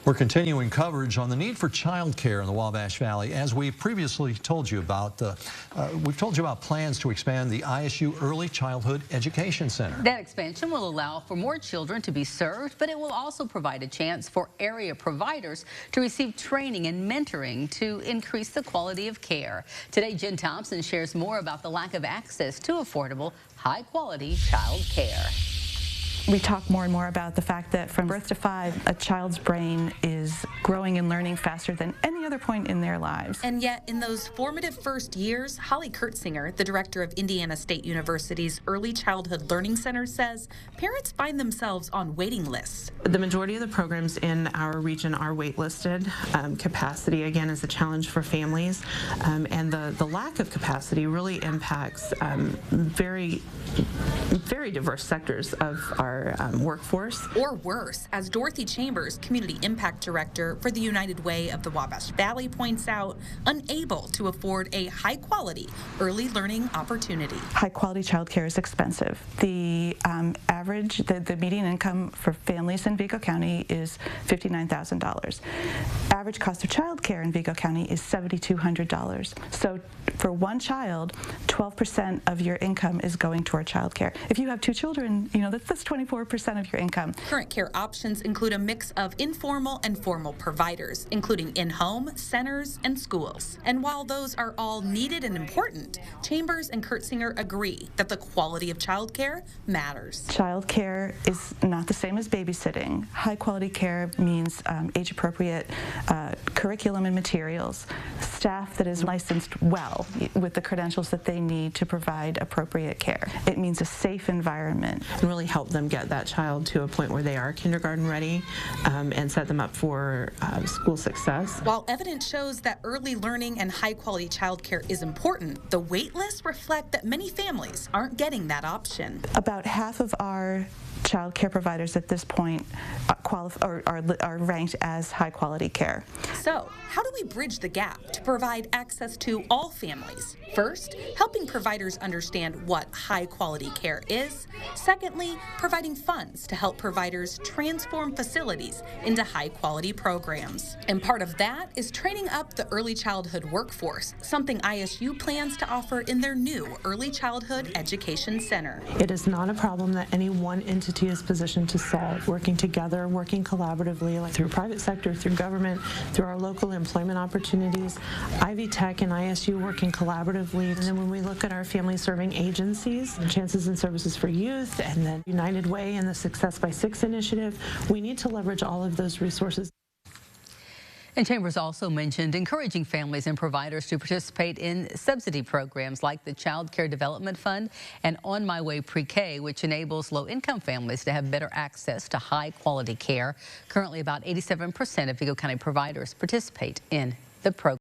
We're continuing coverage on the need for childcare in the Wabash Valley. As we previously told you about, we've told you about plans to expand the ISU Early Childhood Education Center. That expansion will allow for more children to be served, but it will also provide a chance for area providers to receive training and mentoring to increase the quality of care. Today, Jen Thompson shares more about the lack of access to affordable, high-quality child care. We talk more and more about the fact that from birth to 5, a child's brain is growing and learning faster than any other point in their lives. And yet, in those formative first years, Holly Kurtzinger, the director of Indiana State University's Early Childhood Learning Center, says parents find themselves on waiting lists. The majority of the programs in our region are waitlisted. Capacity, again, is a challenge for families, and the lack of capacity really impacts very diverse sectors of our workforce. Or worse, as Dorothy Chambers, Community Impact Director for the United Way of the Wabash Valley, points out, unable to afford a high-quality early learning opportunity. High-quality childcare is expensive. The the median income for families in Vigo County is $59,000. Average cost of childcare in Vigo County is $7,200. So for one child, 12% of your income is going toward childcare. If you have 2 children, you know, that's 24% of your income. Current care options include a mix of informal and formal providers, including in-home, centers, and schools. And while those are all needed and important, Chambers and Kurtzinger agree that the quality of childcare matters. Childcare is not the same as babysitting. High-quality care means age-appropriate curriculum and materials, staff that is licensed well with the credentials that they need to provide appropriate care. It means a safe environment. And really help them get that child to a point where they are kindergarten ready and set them up for school success. While evidence shows that early learning and high-quality childcare is important, the wait lists reflect that many families aren't getting that option. About half of our child care providers at this point are ranked as high-quality care. So, how do we bridge the gap to provide access to all families? First, helping providers understand what high-quality care is. Secondly, providing funds to help providers transform facilities into high-quality programs. And part of that is training up the early childhood workforce, something ISU plans to offer in their new Early Childhood Education Center. It is not a problem that any one entity is positioned to solve. Working together, working collaboratively, like through private sector, through government, through our local employment opportunities, Ivy Tech and ISU working collaboratively. And then when we look at our family serving agencies, Chances and Services for Youth, and then United Way and the Success by 6 initiative, we need to leverage all of those resources. And Chambers also mentioned encouraging families and providers to participate in subsidy programs like the Child Care Development Fund and On My Way Pre-K, which enables low-income families to have better access to high-quality care. Currently, about 87% of Vigo County providers participate in the program.